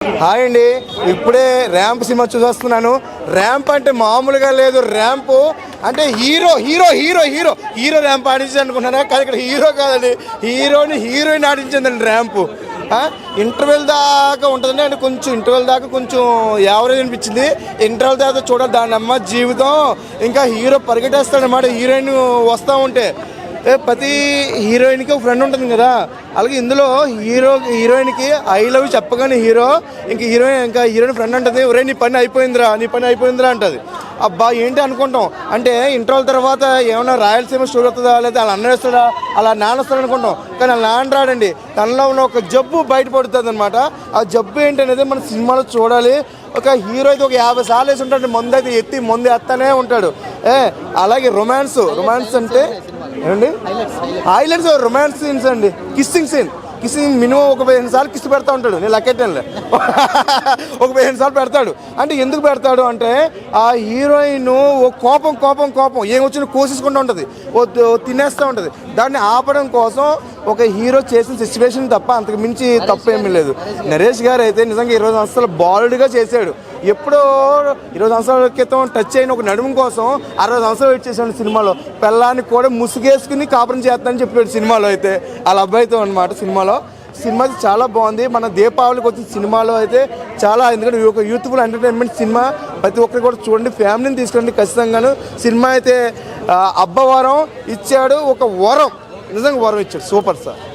Hi అండి, ఇప్పుడే ramp cinema చూసేస్తున్నాను. Ramp అంటే మామూలుగా లేదు. ర్యాంపు అంటే hero hero hero hero hero ramp ఆడించింది అనుకున్నారా? కానీ ఇక్కడ హీరో కాదండి, హీరోయిన్ ఆడించిందండి ర్యాంపు. ఇంటర్వెల్ దాకా ఉంటుందండి. అంటే కొంచెం ఇంటర్వెల్ దాకా కొంచెం యావరేజ్ అనిపించింది. ఇంటర్వెల్ దాకా చూడాలి దాని అమ్మ జీవితం. ఇంకా హీరో పరిగెట్టేస్తాడనమాట హీరోయిన్ వస్తూ ఉంటే. ప్రతి హీరోయిన్కి ఒక ఫ్రెండ్ ఉంటుంది కదా, అలాగే ఇందులో హీరోయిన్కి ఐ లవ్ చెప్పగానే హీరోయిన్ ఫ్రెండ్ ఉంటుంది, ఒరే నీ పని అయిపోయిందిరా అంటుంది. అబ్బా ఏంటి అనుకుంటాం. అంటే ఇంటర్వల్ తర్వాత ఏమైనా రాయలసీమ స్టోరీ వస్తుందా, లేదా అలా అన్న వేస్తాడా, అలా నాన్న వస్తాడు అనుకుంటాం. కానీ అలా నాన్న రాడండి. తనలో ఉన్న ఒక జబ్బు బయటపడుతుంది అనమాట. ఆ జబ్బు ఏంటి అనేది మన సినిమాలో చూడాలి. ఒక హీరో అయితే ఒక 50 సార్లు వేసి ఉంటాడు, మందు అయితే మందు ఎత్తనే ఉంటాడు. అలాగే రొమాన్స్ అంటే ఏమండి హైలైట్స్ రొమాన్స్ సీన్స్ అండి. కిస్సింగ్ మినిమం ఒక 15 సార్లు కిస్ పెడతా ఉంటాడు. నేను లెక్కెట్టానులే ఒక 15 సార్లు పెడతాడు. అంటే ఎందుకు పెడతాడు అంటే ఆ హీరోయిన్ కోపం ఏమొచ్చిన కోసేసుకుంటూ ఉంటుంది, తినేస్తూ ఉంటుంది. దాన్ని ఆపడం కోసం ఒక హీరో చేసిన సిచ్యువేషన్ తప్ప అంతకు మించి తప్పేమీ లేదు. నరేష్ గారు అయితే నిజంగా 20 సంవత్సరాలు బాల్డ్గా చేశాడు. ఎప్పుడో 20 సంవత్సరాల క్రితం టచ్ అయిన ఒక నడుము కోసం 60 సంవత్సరాలు వెయిట్ చేశాడు సినిమాలో. పెళ్ళాన్ని కూడా ముసుగేసుకుని కాపురం చేస్తానని చెప్పాడు సినిమాలో. అయితే అలా అబ్బాయితో అనమాట సినిమా చాలా బాగుంది. మన దీపావళికి వచ్చిన సినిమాలో అయితే చాలా, ఎందుకంటే ఒక యూత్ఫుల్ ఎంటర్టైన్మెంట్ సినిమా. ప్రతి ఒక్కరు కూడా చూడండి, ఫ్యామిలీని తీసుకురండి ఖచ్చితంగాను. సినిమా అయితే అబ్బవరం ఇచ్చాడు, ఒక వరం, నిజంగా వరం ఇచ్చాడు. Super sir.